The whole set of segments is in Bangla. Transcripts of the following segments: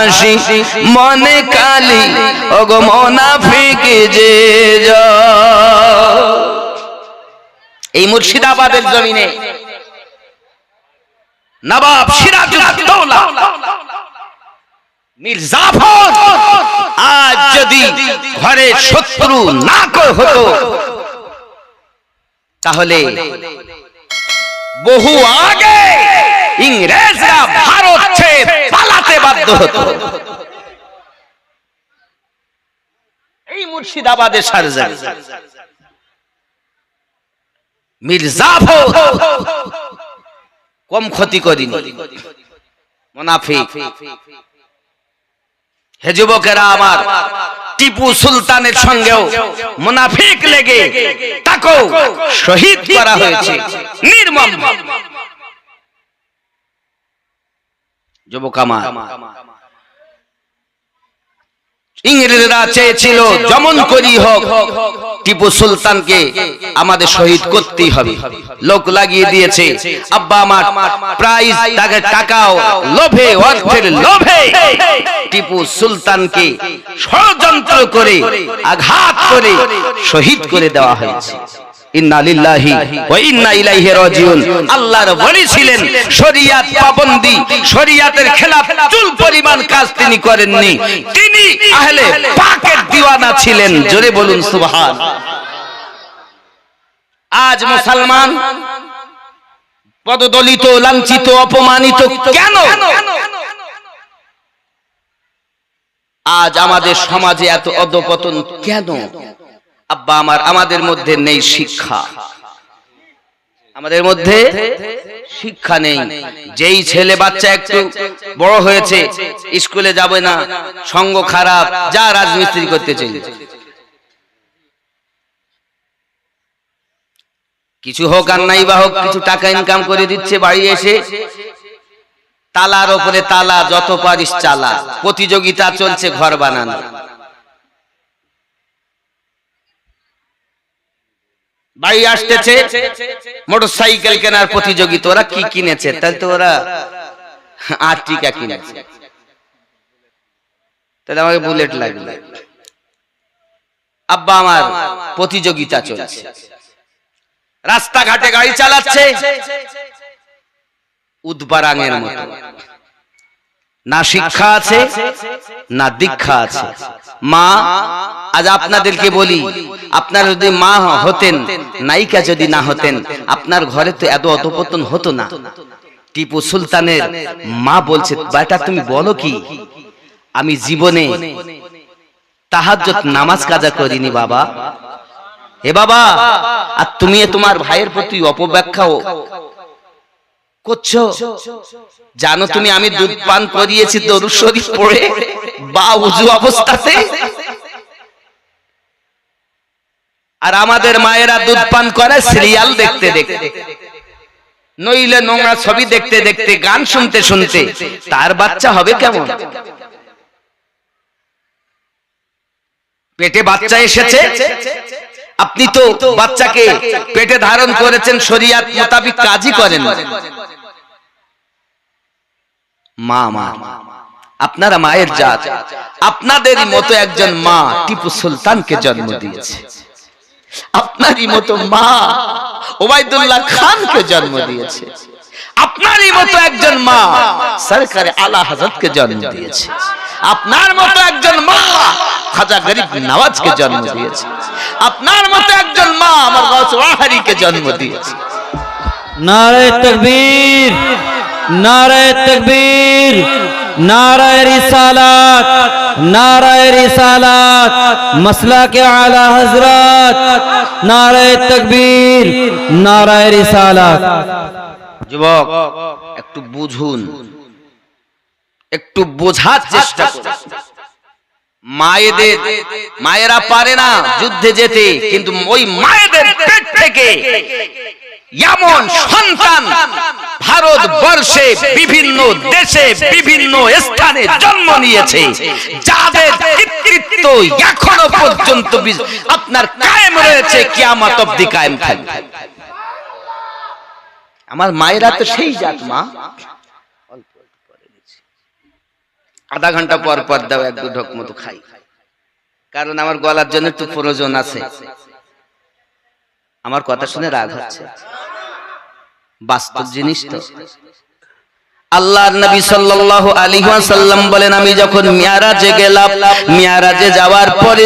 হাসি মনে কালি ওগো মুনাফিক যে এই মুর্শিদাবাদের জমিনে নবাব সিরাজউদ্দৌলা মীর জাফর আজ যদি ঘরে শত্রু না হতো তাহলে বহু আগে ইংরেজরা ভারত ছেড়ে পালাতে বাধ্য হতো। এই মুর্শিদাবাদের সারজান মীর জাফর কম ক্ষতি করেনি, মুনাফিক। হে যুবকেরা আমার, টিপু সুলতানের সঙ্গেও মুনাফিক লেগে তাকেও শহীদ করা হয়েছে নির্মম। যুবক আমার, ইংরেজরা চেয়েছিল যেমন করি হোক টিপু সুলতানকে আমাদের শহীদ করতেই হবে, লোক লাগিয়ে দিয়েছে। আব্বা আমার প্রাইজ টাকাও লোভে, অর্থের লোভে টিপু সুলতানকে ষড়যন্ত্র করে আঘাত করে শহীদ করে দেওয়া হয়েছে। ইন্না লিল্লাহি ওয়া ইন্না ইলাইহি রাজিউন। আল্লাহর ওলি ছিলেন, শরিয়াত পাবন্দি, শরিয়াতের খেলাফ চুল পরিমাণ কাজ তিনি করেননি। তিনি আহলে পাকের দিওয়ানা ছিলেন। জোরে বলুন সুবহান। আজ মুসলমান পদদলিত, লাঞ্ছিত, অপমানিত কেন? আজ আমাদের সমাজে এত অধঃপতন কেন? আব্বা আমার, আমাদের মধ্যে নেই শিক্ষা, আমাদের মধ্যে শিক্ষা নেই। যেই ছেলে বাচ্চা একটু বড় হয়েছে স্কুলে যাবে না, সঙ্গ খারাপ, যা রাজমিস্ত্রি করতে চাই, কিছু হোক আর নাই বা হোক কিছু টাকা ইনকাম করে দিচ্ছে, বাড়ি এসে তালার উপরে তালা, যত পারিস চালা, প্রতিযোগিতা চলছে ঘর বানানো। বাড়ি আসতেছে মোটরসাইকেল কেনার প্রতিযোগিতা, ওরা কি কিনেছে? তাহলে তো ওরা আর্টিকা কিনেছে, তাহলে আমাকে বুলেট লাগবে। আব্বা আমার প্রতিযোগিতা চলছে, রাস্তাঘাটে গাড়ি চালাচ্ছে উদ্বারাঙের মতো। না শিক্ষা আছে না দীক্ষা আছে। মা, আজ আপনাদেরকে বলি, আপনারা যদি মা হতেন, নায়িকা যদি না হতেন, আপনার ঘরে তো এত অধঃপতন হতো না। টিপু সুলতানের মা বলছে, বেটা তুমি বলো কি, আমি জীবনে তাহাজ্জুদ নামাজ কাজা করিনি বাবা। হে বাবা, আর তুমি তোমার ভাইয়ের প্রতি অপব্যাখ্যা করছো। জানো তুমি আমি দুধ পান করিয়েছি দরুদ শরীফ পড়ে বা ওযু অবস্থাতে, আর আমাদের মায়েরা দুধ পান করে সিরিয়াল দেখতে দেখতে, নইলে নোংরা ছবি দেখতে দেখতে, গান শুনতে শুনতে। তার বাচ্চা হবে কেমন? পেটে বাচ্চা এসেছে, আপনি তো বাচ্চাকে পেটে ধারণ করেছেন, শরিয়াত মোতাবেক কাজই করেন। মা, আপনারা মায়ের জাত, আপনাদেরই মতো একজন মা টিপু সুলতানকে জন্ম দিয়েছে, আপনারই মতো মা ওবায়দুল্লাহ খানকে জন্ম দিয়েছে, আপনারই মতো একজন মা সরকারে আলা হযরতকে জন্ম দিয়েছে, আপনার মতো একজন মা খাজা গরিব নওয়াজকে জন্ম দিয়েছে, আপনার মতো একজন মা আমার গাউস ওয়াহারিকে জন্ম দিয়েছে। নারে তাকবীর, নারে তাকবীর, নারে রিসালাত, নারে রিসালাত, মাসলাকে আলা হযরত, নারে তাকবীর, নারে রিসালাত। যুবক একটু বুঝুন, একটু বোঝার চেষ্টা করুন। মায়েরা পারে না যুদ্ধে যেতে, কিন্তু ওই মায়েদের পেট থেকে এমন সন্তান ভারতবর্ষে বিভিন্ন দেশে বিভিন্ন স্থানে জন্ম নিয়েছে, যাদের কৃতিত্ব এখনো পর্যন্ত আপনার কায়েম রয়েছে, কিয়ামত অবধি কায়েম থাকবে। আমার মায়েরা তো সেই জাত মা। আধা ঘন্টা পর পর দাও, এক দু ঢোক মতো খাই, কারণ আমার গলার জন্য একটু প্রয়োজন আছে। আমার কথা শুনে রাগ হচ্ছে, বাস্তব জিনিস তো। আল্লাহর নবী সাল্লাল্লাহু আলাইহি ওয়াসাল্লাম বলেন, আমি যখন মিরাজে গেলাম, মিরাজে যাওয়ার পরে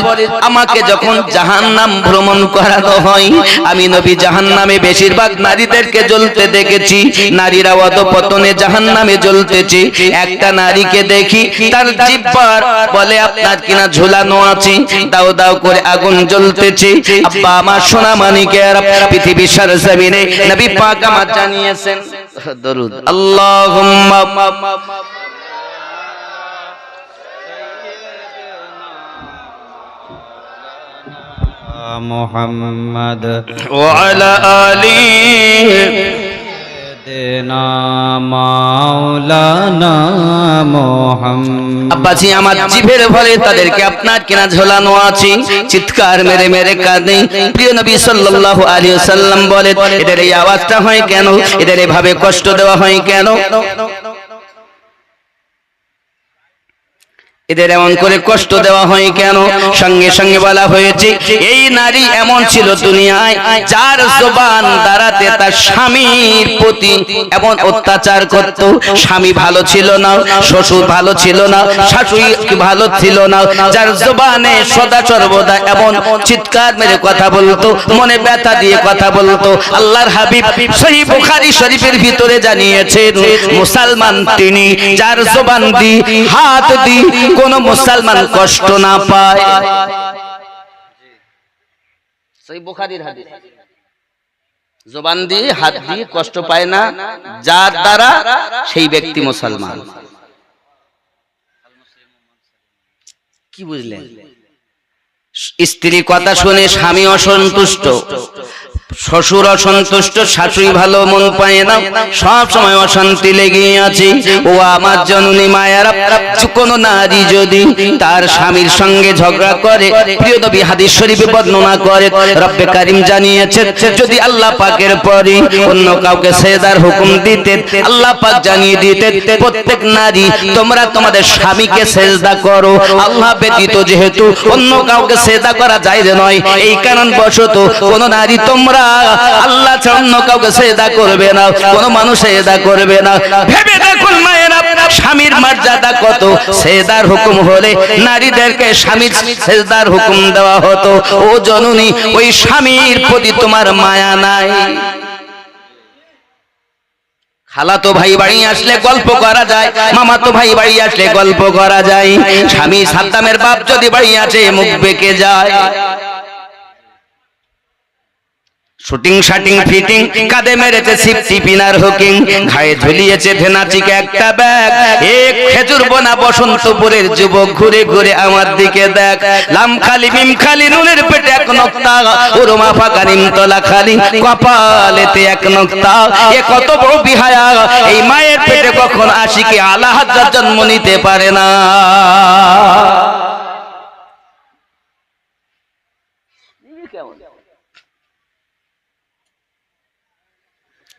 আমাকে যখন জাহান্নাম ভ্রমণ করানো হয়, আমি নবী জাহান্নামে বেশিরভাগ নারীদেরকে জ্বলতে দেখেছি। নারীরা অধঃপতনে জাহান্নামে জ্বলতেছে। একটা নারীকে দেখি, তার জিহ্বার বলে আপনার কিনা ঝুলানো আছে, দাও দাও করে আগুন জ্বলতেছে। আব্বা আমার সোনা মানিকেরা, পৃথিবীর সরজমিনে নবী পাক আমার জানিয়েছেন, দরুদ আল্লাহুম্মা মুহাম্মদ ওয়া আলা আলিহি দেনা মাওলানা মুহাম্মদ। আব্বাজি আমার জিভের ভরে তাদেরকে আপনার কিনা ঝোলানো আছে, চিৎকার মেরে মেরে কাঁদে। প্রিয় নবী সাল্লাল্লাহু আলাইহি ওয়াসাল্লাম বলেন, এদের এই আওয়াজটা হয় কেন, এদের এভাবে কষ্ট দেওয়া হয় কেন, এদের এমন করে কষ্ট দেওয়া হয় কেন? সঙ্গে সঙ্গে বলা হয়েছে, এই নারী এমন ছিল দুনিয়ায়, যার জবান দ্বারাতে তার স্বামীর প্রতি এমন অত্যাচার করত। স্বামী ভালো ছিল না, শ্বশুর ভালো ছিল না, শাশুড়ি ভালো ছিল না, যার জবানে সদা সর্বদা এমন চিৎকার মেরে কথা বলতো, মনে ব্যথা দিয়ে কথা বলতো। আল্লাহর হাবিব সহিহ বুখারী শরীফের ভিতরে জানিয়েছেন, মুসলমান তিনি যার জবান দি হাত দি কোন মুসলমান কষ্ট না পায়। সহিহ বুখারীর হাদিস, জবান দিয়ে হাত দিয়ে কষ্ট পায় না, যার দ্বারা সেই ব্যক্তি মুসলমান। কি বুঝলেন? স্ত্রী কথা শুনে স্বামী অসন্তুষ্ট, শ্বশুর অসন্তুষ্ট, শাশুড়ি ভালো মন পায় না, সব সময় অশান্তি লেগে আছে। ও আমার জননী মায়েরা, কোন নারী যদি তার স্বামীর সঙ্গে ঝগড়া করে, প্রিয় নবী হাদিস শরীফে বর্ণনা করে, রব্বে কারীম জানিয়েছেন, যদি আল্লাহ পাকের পরে অন্য কাউকে সেজদার হুকুম দিতেন, আল্লাহ পাক জানিয়ে দিতেন, প্রত্যেক নারী তোমরা তোমাদের স্বামীকে সেজদা করো। আল্লাহ ব্যতীত যেহেতু অন্য কাউকে সেজদা করা যায় নয়, এই কারণ বশত কোন নারী তোমরা আল্লাহ ছাড়া অন্য কাউকে সেজদা করবে না, কোন মানুষ সেজদা করবে না। ভেবে দেখুন মায়েরা, স্বামীর মর্যাদা কত। সেজদার হুকুম হলে নারীদেরকে স্বামীর সেজদার হুকুম দেওয়া হতো। ও জননী, ওই স্বামীর প্রতি তোমার মায়া নাই? খালাতো ভাই বাড়ি আসলে গল্প করা যায়, মামাতো ভাই বাড়ি আসলে গল্প করা যায়। স্বামী সাদ্দামের বাপ যদি বাড়ি আসে, মুখ বেঁকে যায়। শুটিং শাটিং ফিটিং, কাঁধে মেরেছে সিপটি পিনার হুকিং, ঘায়ে ঝুলিয়েছে ভেনাচিকে একটা ব্যাগ। এক খেজুর বোনা বসন্তপুরের যুবক ঘুরে ঘুরে আমার দিকে দেখ। লাম খালি মিম খালি নুনের পেটে এক নক্তা, উরমা ফাঁকা নিমতলা খালি কপালেতে এক নক্তা। এ কত বড় বিহায়া, এই মায়ের পেটে কখন আশিকে আলা হাজ্জাত জন্ম নিতে পারে না।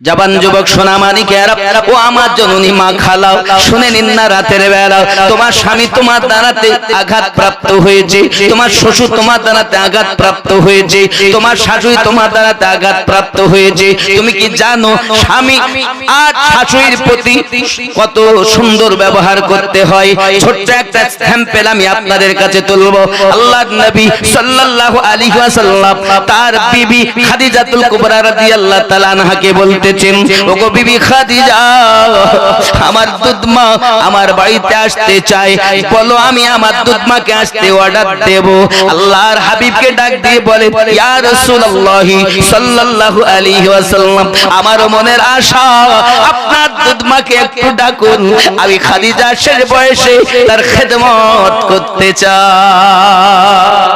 জবান যুবক সোনা মানিকেরা, ও আমার জননী মা খালাও, শুনে নিন না রাতের বেলা তোমার স্বামী তোমার দ্বারাতে আঘাত প্রাপ্ত হয়েছে, তোমার শ্বশুর তোমার দ্বারাতে আঘাত প্রাপ্ত হয়েছে, তোমার শাশুড়ি তোমার দ্বারাতে আঘাত প্রাপ্ত হয়েছে। তুমি কি জানো স্বামী আর শাশুড়ির প্রতি কত সুন্দর ব্যবহার করতে হয়? ছোট্ট একটা স্যাম্পল আমি আপনাদের কাছে তুলব। আল্লাহর নবী সাল্লাল্লাহু আলাইহি ওয়াসাল্লাম তার বিবি খাদিজাতুল কুবরা রাদিয়াল্লাহু তাআলা আনহাকে বলতে, ওগো বিবি খাদিজা, আমার দুধমা আমার বাড়িতে আসতে চায়, বলো আমি আমার দুধমাকে আসতে অর্ডার দেব। আল্লাহর হাবিবকে ডাক দিয়ে বলে, ইয়া রাসূলুল্লাহ সাল্লাল্লাহু আলাইহি ওয়াসাল্লাম, আমার মনের আশা আপনার দুধমাকে একটু ডাকুন, আমি খাদিজা শেষ বয়সে তার খেদমত করতে চাই।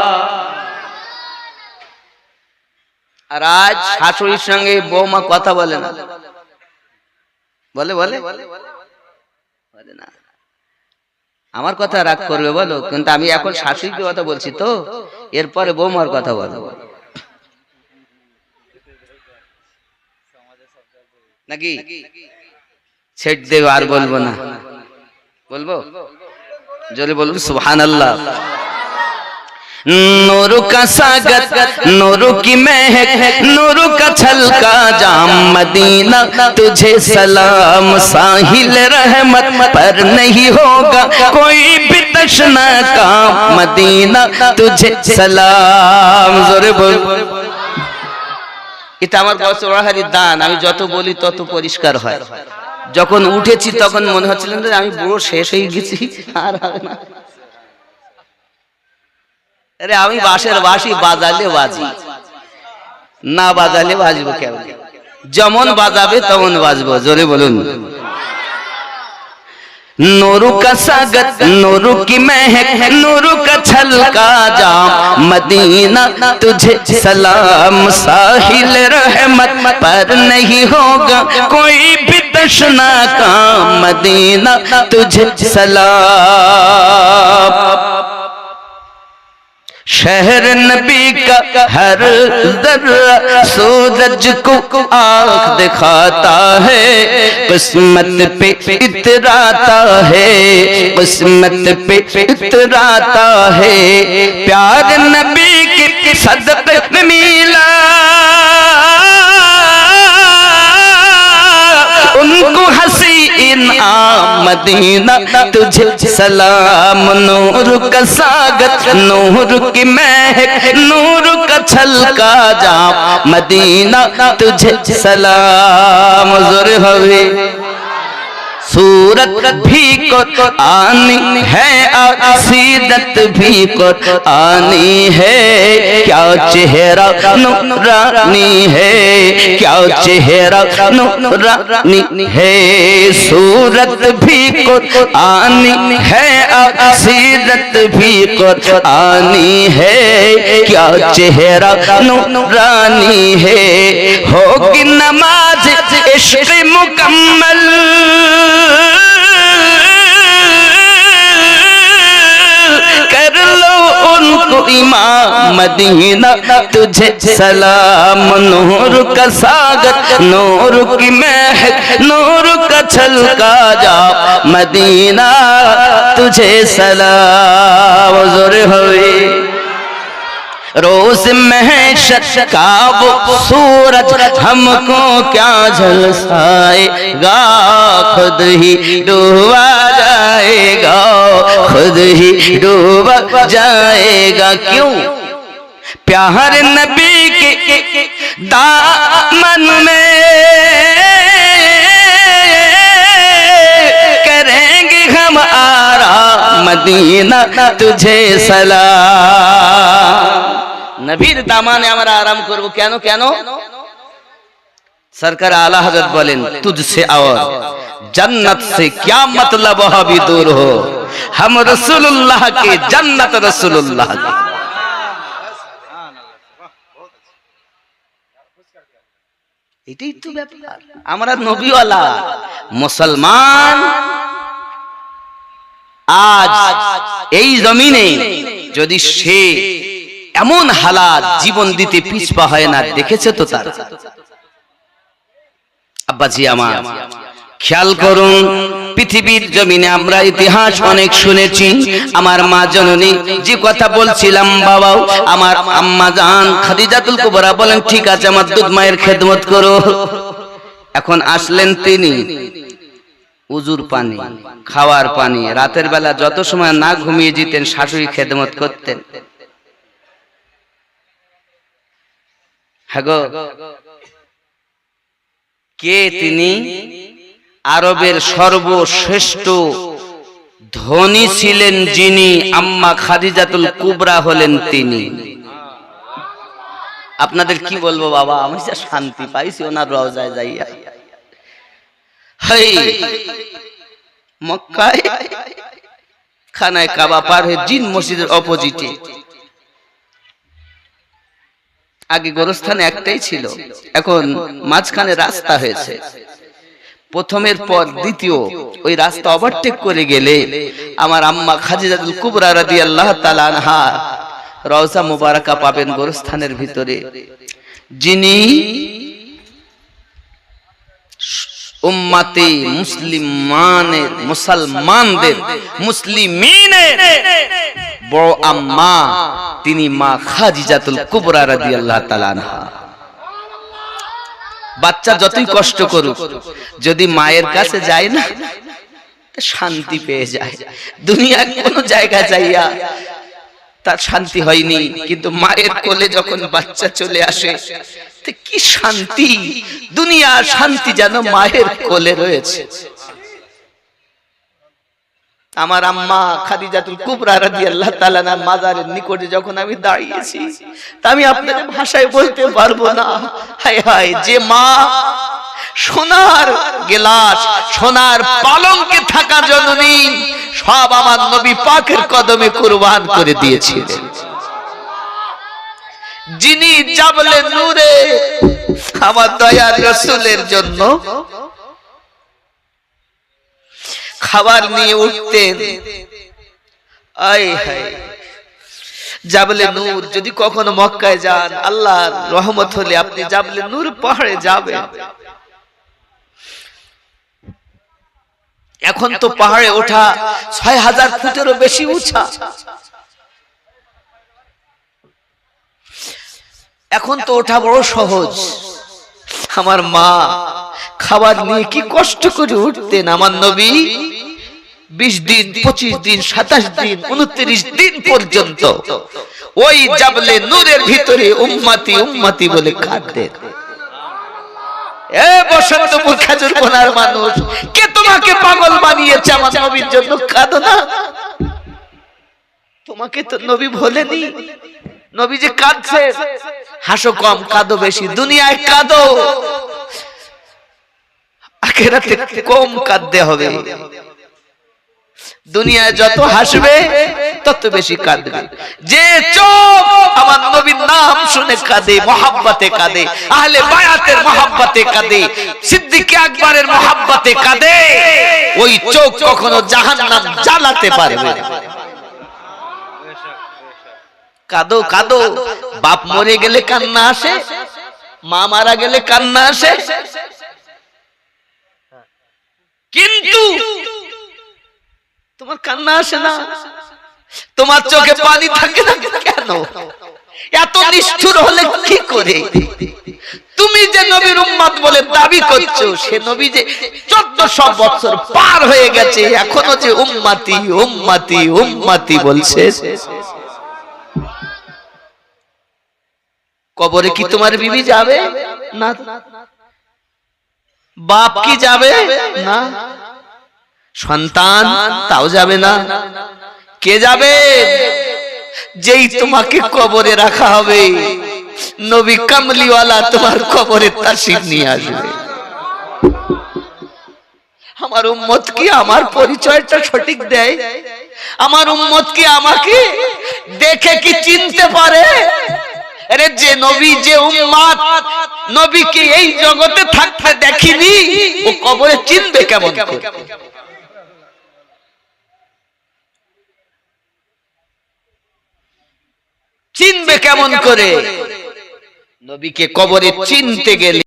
আর আজ শাশুড়ির সঙ্গে বৌমা কথা বলে না, বলে বলে বলে না। আমার কথা রাগ করবে বলো, কিন্তু আমি এখন শাশুড়ির কথা বলছি তো, এরপরে বৌমার কথা বলো নাকি? ছেড়ে দেব, আর বলবো না। বলবো জোরে বলুন সুবহানাল্লাহ। नूर का सागर, नूर की महक, नूर का छलका जाम मदीना तुझे सलाम। साहिल रहमत पर नहीं होगा कोई भी तशना का मदीना तुझे सलाम। जोरे बोल। এটা আমার বছরহারি দান, আমি যত বলি তত পরিষ্কার হয়। যখন উঠেছি তখন মনে হচ্ছিল যে আমি বুড়ো শেষ হয়ে গেছি, আর হবে না। আরে আমি বাঁশের বাঁশি বাজালে বাজি, না বাজালে বাজবো কেমন? যেমন বাজাবে তেমন বাজবো। জোরে বলুন। नूरू का सागर, नूरू की महक, नूरू का छलका जाम मदीना तुझे सलाम। साहिल रहमत पर नहीं होगा कोई भी तशना का मदीना तुझे सलाम। शहर नबी का हर जर्रा सूरज को आँख दिखाता है, किस्मत पे इतराता है, किस्मत पे इतराता है। प्यार नबी के सदक़े में मिला उनको हंसी इनाम मदीना तुझे सलाम। नूर का सागर, नूर की महक, नूर का छलका जाम मदीना तुझे सलाम। जोर हवे सूरत भी कुरानी है, सीरत भी कुरानी है। क्या चेहरा नूरानी है, क्या चेहरा नूरानी है। सूरत भी कुरानी है, सीरत भी कुरानी है। क्या चेहरा नूरानी है। होगी नमाज इश्क़ मुकम्मल, कर लो उनको इमाम मदीना तुझे सलाम। नूर का सागर, नूर की महक, नूर का छलका जाम मदीना तुझे सलाम। जोरे हुए रोज महशर का वो सूरज हमको क्या झलसाएगा, खुद ही डूबा जाएगा, खुद ही डूबा जाएगा। क्यों? प्यार नबी के दामन में करेंगे हम आराम मदीना तुझे सलाम। नबीर दामाने আমরা আরাম করব। কেন কেন? सरकार आला हजरत बोलें तुझसे और जन्नत से क्या मतलब भी दूर हो, हम रसूलुल्लाह के जन्नत रसूलुल्लाह की। এটাই তো ব্যাপার। আমরা নবীওয়ালা মুসলমান আজ এই জমিনে যদি সে এমন হালাত জীবন দিতে পিছপা হয় না, দেখেছে তো তার। আব্বাজি আমার খেয়াল করুন, পৃথিবীর জমিনে আমরা ইতিহাস অনেক শুনেছি। আমার মা জননী যে কথা বলছিলাম, বাবাও আমার আম্মা জান খাদিজাতুল কুবরা বলেন ঠিক আছে আমার দুধ মায়ের খেদমত করো। এখন আসলেন তিনি, উজুর পানি, খাওয়ার পানি, রাতের বেলা যত সময় না ঘুমিয়ে যেতেন শাশুড়ি খেদমত করতেন। হ্যাঁ গো, কে তিনি? আরবের সর্বশ্রেষ্ঠ ধনী ছিলেন যিনি, আম্মা খাদিজাতুল কুবরা হলেন তিনি। আপনাদের কি বলবো বাবা, আমি যা শান্তি পাইছি ওনার রওজায় যাইয়া। হাই মক্কায় খানায় কাবা পার হয়ে জিন মসজিদের অপোজিটে, আগে গোরস্থান একটাই ছিল, এখন মাঝখানে রাস্তা হয়েছে। প্রথমের পর দ্বিতীয় ওই রাস্তা ওভারটেক করে গেলে আমার আম্মা খাদিজাতুল কুবরা রাদিয়াল্লাহু তাআলা আনহা রওজা মুবারাকা পাবেন গোরস্থানের ভিতরে, যিনি উম্মতে মুসলমানদের মুসলিমিনের বড় আম্মা তিনি মা খাদিজাতুল কুবরা রাদিয়াল্লাহু তাআলা আনহা। বাচ্চা যতই কষ্ট করুক যদি মায়ের কাছে যায় না শান্তি পেয়ে যায়। দুনিয়ার কোন জায়গা যাইয়া তার শান্তি হয়নি, কিন্তু মায়ের কোলে যখন বাচ্চা চলে আসে কি শান্তি, দুনিয়ার শান্তি যেন মায়ের কোলে রয়েছে। আমার আম্মা খাদিজাতুল কুবরা রাদিয়াল্লাহু তাআলা আনহার মাজারের নিকটে যখন আমি দাঁড়িয়েছি তা আমি আপনাদের ভাষায় বলতে পারবো না। হায় হায়, যে মা সোনার গেলাস সোনার পালঙ্কে থাকা জননী সব আমার নবী পাকের কদমে কুরবান করে দিয়েছিলেন। যিনি জাবলে নূরে আমার দয়ার রাসূলের জন্য খাবার নিয়ে উঠতেন। আয় হায়, জাবলে নূর যদি কখনো মক্কায় যান, আল্লাহর রহমত হলে আপনি জাবলে নূর পাহাড়ে যাবেন। এখন তো পাহাড়ে ওঠা ৬০০০ ফুটেরও বেশি উঁচা। এখন তো ওঠা বড় সহজ। আমার মা খাবার নিয়ে কি কষ্ট করে উঠতেন। আমার নবী ২০ দিন ২৫ দিন ২৭ দিন ২৯ দিন পর্যন্ত ওই জাবলে নূরের ভিতরে উম্মতি উম্মতি বলে কাঁদতেন। এ বসন্তপুর খাজুরপোনার মানুষ, কে তোমাকে পাগল বানিয়েছে আমার নবীর জন্য কাঁদো না? তোমাকে তো নবী বলেনি। নবী যে কাঁদছে, হাসো কম কাঁদো বেশি, দুনিয়ায় কাঁদো, আখিরাতে কম কাঁদতে হবে। দুনিয়ায় যত হাসবে তত বেশি কাঁদবে। যে চোখ আমার নবীর নাম শুনে কাঁদে, মহাব্বতে কাঁদে, আহলে বায়াতের মহাব্বতে কাঁদে, সিদ্দিক আকবরের মহাব্বতে কাঁদে, ওই চোখ কখনো জাহান্নাম জ্বালাতে পারবে না। কাঁদো কাঁদো, বাপ মরে গেলে কান্না আসে, মা মারা গেলে কান্না আসে, কিন্তু তোমার কান্না আসে না, তোমার চোখে পানি থাকে না কেন? এত নিষ্ঠুর হলে কি করে? তুমি যে নবীর উম্মত বলে দাবি করছো, সে নবী যে 1400 বছর পার হয়ে গেছে, এখনো যে উম্মতি উম্মতি উম্মতি বলছে। কবরে কি তোমার বিবি যাবে না? বাপ কি যাবে না? সন্তান তাও যাবে না। কে যাবে? যেই তোমাকে কবরে রাখা হবে, নবী কামলিওয়ালা তোমার কবরে তাশরীফ নিয়ে আসবে। আমার উম্মত কি আমার পরিচয়টা সঠিক দেয়? আমার উম্মত কি আমাকে দেখে কি চিনতে পারে? আরে যে নবী, যে উম্মত নবীকে এই জগতে থাকতে দেখিনি, ও কবরে চিনবে কেমন করে? চিনবে কেমন করে? নবীকে কবরে চিনতে গেলে